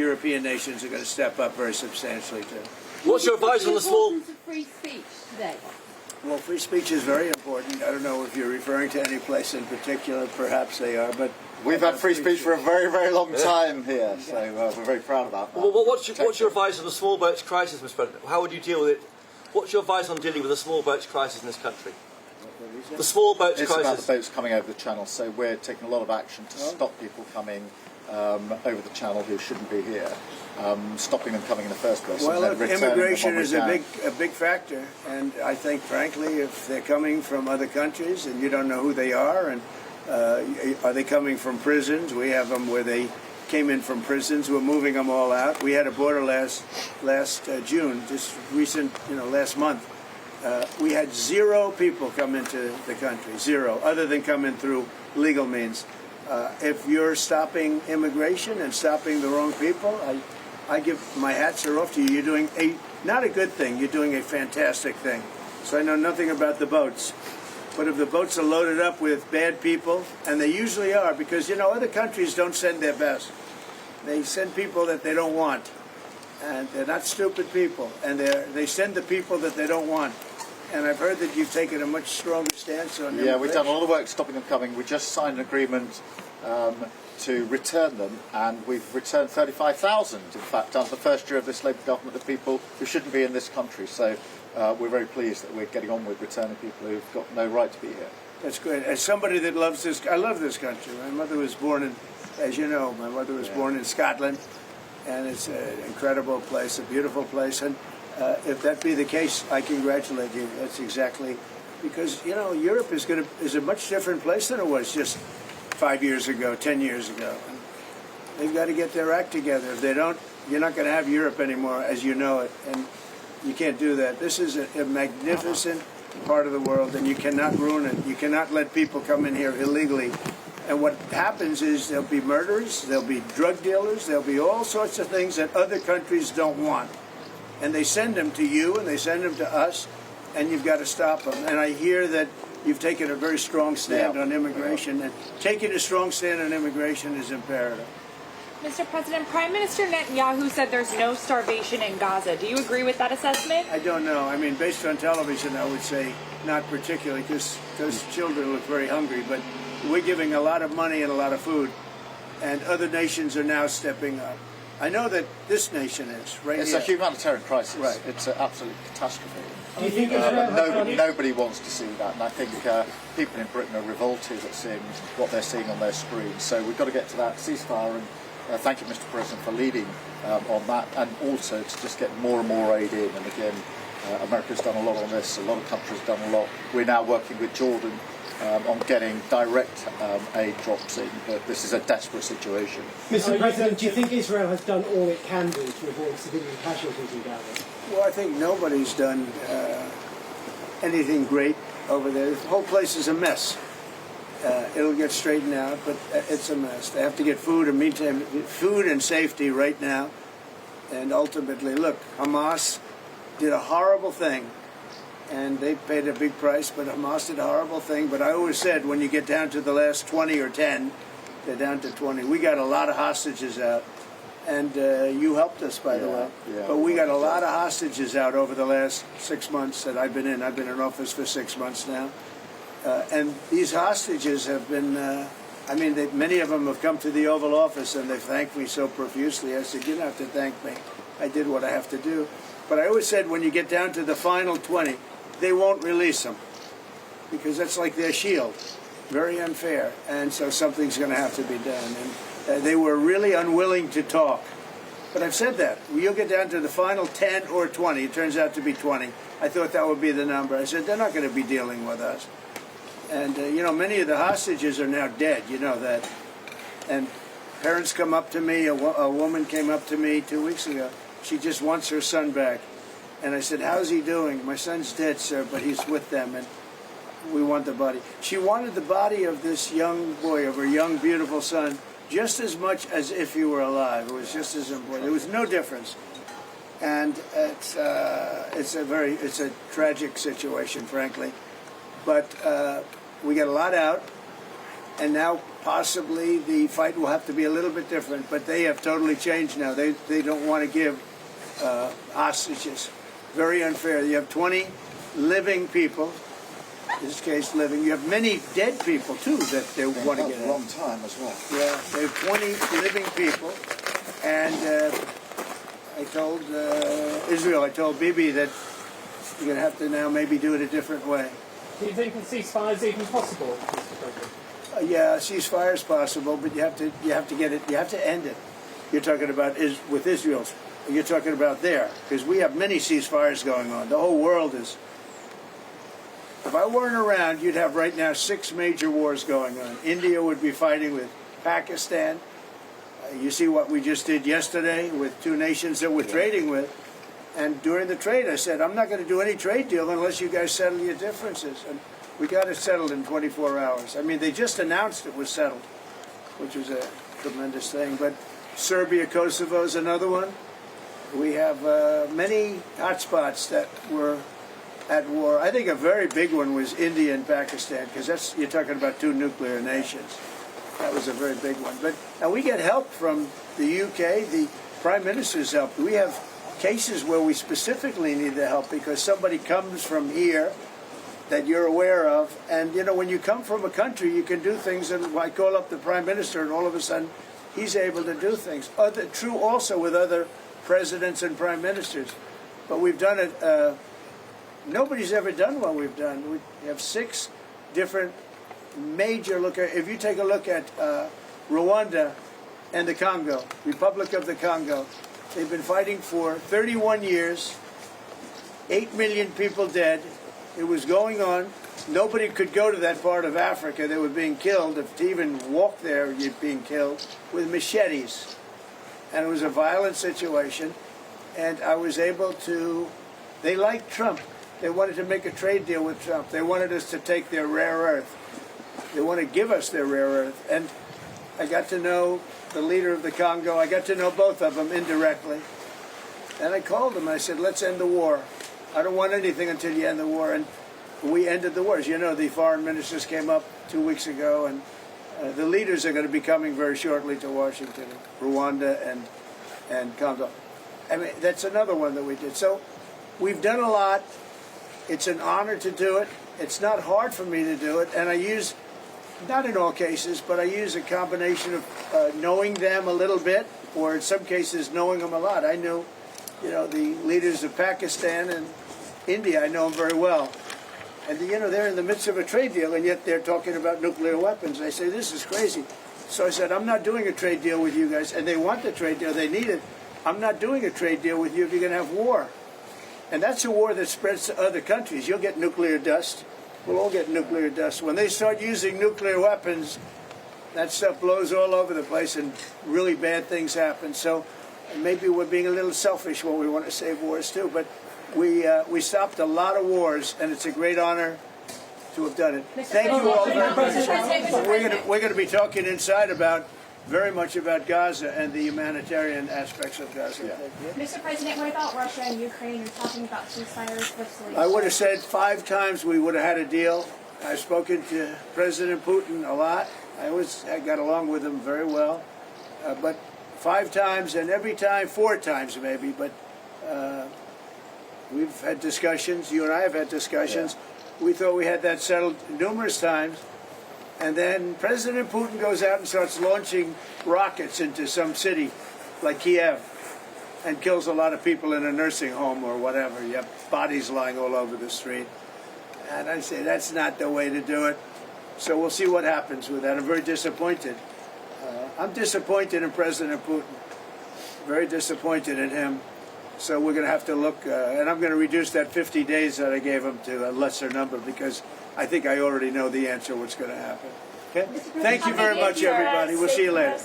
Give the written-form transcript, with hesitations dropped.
European nations are going to step up very substantially too. What's your advice on the small... importance of free speech today? Well, free speech is very important. I don't know if you're referring to any place in particular. Perhaps they are, but we've had free speech for a very, very long time here, so we're very proud about that. Well, what's your advice on the small boats crisis, Mr. President? How would you deal with it? What's your advice on dealing with the small boats crisis in this country? The small boats crisis. It's about the boats coming over the channel, so we're taking a lot of action to stop people coming over the channel who shouldn't be here, stopping them coming in the first place. Well, and then look, immigration is a can. big factor, and I think, frankly, if they're coming from other countries and you don't know who they are, and are they coming from prisons? We have them where they came in from prisons. We're moving them all out. We had a border last June, just recent, last month. We had 0 people come into the country, 0, other than coming through legal means. If you're stopping immigration and stopping the wrong people, I give my hats are off to you. You're doing not a good thing. You're doing a fantastic thing. So I know nothing about the boats, but if the boats are loaded up with bad people, and they usually are, because other countries don't send their best. They send people that they don't want, and they're not stupid people, and they send the people that they don't want. And I've heard that you've taken a much stronger stance on immigration. Yeah, we've done a lot of work stopping them coming. We just signed an agreement to return them, and we've returned 35,000, in fact, under the first year of this Labour government, of people who shouldn't be in this country. So we're very pleased that we're getting on with returning people who've got no right to be here. That's great. As somebody that loves this, I love this country. My mother was born in, as you know, my mother was born in Scotland, and it's an incredible place, a beautiful place. And if that be the case, I congratulate you. That's exactly, because Europe is a much different place than it was just 5 years ago, 10 years ago. And they've got to get their act together. If they don't, you're not going to have Europe anymore as you know it, and you can't do that. This is a magnificent part of the world, and you cannot ruin it. You cannot let people come in here illegally. And what happens is there'll be murderers, there'll be drug dealers, there'll be all sorts of things that other countries don't want. And they send them to you, and they send them to us, and you've got to stop them. And I hear that you've taken a very strong stand on immigration, and taking a strong stand on immigration is imperative. Mr. President, Prime Minister Netanyahu said there's no starvation in Gaza. Do you agree with that assessment? I don't know. I mean, based on television, I would say not particularly, because those children look very hungry. But we're giving a lot of money and a lot of food, and other nations are now stepping up. I know that this nation is, right It's here. a humanitarian crisis. Right. It's an absolute catastrophe. Do you think Nobody wants to see that, and I think people in Britain are revolted at seeing what they're seeing on their screens. So we've got to get to that ceasefire, and thank you, Mr. President, for leading on that, and also to just get more and more aid in. And again, America's done a lot on this, a lot of countries have done a lot. We're now working with Jordan on getting direct aid drops in, but this is a desperate situation. Mr. President, do you think Israel has done all it can do to avoid civilian casualties in Gaza? Well, I think nobody's done anything great over there. The whole place is a mess. It'll get straightened out, but it's a mess. They have to get food and meantime, food and safety right now. And ultimately, look, Hamas did a horrible thing, and they paid a big price, but Hamas did a horrible thing. But I always said, when you get down to the last 20 or 10, they're down to 20. We got a lot of hostages out, and you helped us, by the way. Yeah, but we got a lot of hostages out over the last 6 months that I've been in. I've been in office for 6 months now. And these hostages have been, many of them have come to the Oval Office and they've thanked me so profusely. I said, you don't have to thank me. I did what I have to do. But I always said, when you get down to the final 20, they won't release them, because that's like their shield. Very unfair. And so something's going to have to be done. And they were really unwilling to talk. But I've said that. You'll get down to the final 10 or 20. It turns out to be 20. I thought that would be the number. I said, they're not going to be dealing with us. And, many of the hostages are now dead. You know that. And parents come up to me. A woman came up to me 2 weeks ago. She just wants her son back. And I said, how's he doing? My son's dead, sir, but he's with them, and we want the body. She wanted the body of this young boy, of her young, beautiful son, just as much as if he were alive. It was just as important. There was no difference. And it's a tragic situation, frankly. But we got a lot out, and now possibly the fight will have to be a little bit different, but they have totally changed now. They don't want to give hostages. Very unfair. You have 20 living people, in this case living. You have many dead people, too, that they want to get a long time as well. Yeah, they have 20 living people, and I told Israel, I told Bibi that you're going to have to now maybe do it a different way. Do you think a ceasefire is even possible, Mr. President? Yeah, a ceasefire is possible, but you have to get it. You have to end it. You're talking about with Israel. You're talking about there, because we have many ceasefires going on. The whole world is. If I weren't around, you'd have right now 6 major wars going on. India would be fighting with Pakistan. You see what we just did yesterday with 2 nations that we're trading with. And during the trade, I said, I'm not going to do any trade deal unless you guys settle your differences. And we got it settled in 24 hours. I mean, they just announced it was settled, which was a tremendous thing. But Serbia, Kosovo is another one. We have many hotspots that were at war. I think a very big one was India and Pakistan, because you're talking about 2 nuclear nations. That was a very big one. But now we get help from the UK. The Prime Minister's help. We have cases where we specifically need the help because somebody comes from here that you're aware of, and you know, when you come from a country, you can do things, and I call up the Prime Minister, and all of a sudden, he's able to do things. True also with other presidents and prime ministers, but we've done it. Nobody's ever done what we've done. We have 6 different major if you take a look at Rwanda and the Congo, Republic of the Congo, they've been fighting for 31 years, 8 million people dead. It was going on. Nobody could go to that part of Africa. They were being killed. If to even walk there, you're being killed with machetes. And it was a violent situation. And I was able to, they liked Trump. They wanted to make a trade deal with Trump. They wanted us to take their rare earth. They want to give us their rare earth. And I got to know the leader of the Congo. I got to know both of them indirectly. And I called them. I said, let's end the war. I don't want anything until you end the war. And we ended the war. As you know, the foreign ministers came up 2 weeks ago, and the leaders are going to be coming very shortly to Washington, Rwanda and Congo. I mean, that's another one that we did. So we've done a lot. It's an honor to do it. It's not hard for me to do it. And I use, not in all cases, but I use a combination of knowing them a little bit, or in some cases knowing them a lot. I knew, you know, the leaders of Pakistan and India. I know them very well. And, you know, they're in the midst of a trade deal, and yet they're talking about nuclear weapons. I say, this is crazy. So I said, I'm not doing a trade deal with you guys. And they want the trade deal. They need it. I'm not doing a trade deal with you if you're going to have war. And that's a war that spreads to other countries. You'll get nuclear dust. We'll all get nuclear dust. When they start using nuclear weapons, that stuff blows all over the place and really bad things happen. So maybe we're being a little selfish when we want to save wars too. But we stopped a lot of wars, and it's a great honor to have done it. Thank you all very much. We're going to be talking inside very much about Gaza and the humanitarian aspects of Gaza. Yeah. Mr. President, what about Russia and Ukraine? You're talking about ceasefires. What's the latest? I would have said 5 times we would have had a deal. I've spoken to President Putin a lot. I got along with him very well. But 5 times, and every time 4 times maybe, but we've had discussions. You and I have had discussions. Yeah. We thought we had that settled numerous times. And then President Putin goes out and starts launching rockets into some city like Kiev and kills a lot of people in a nursing home or whatever. You have bodies lying all over the street. And I say, that's not the way to do it. So we'll see what happens with that. I'm very disappointed. I'm disappointed in President Putin. Very disappointed in him. So we're going to have to look, and I'm going to reduce that 50 days that I gave him to a lesser number because I think I already know the answer what's going to happen. Okay? Thank you very much, everybody. We'll see you later.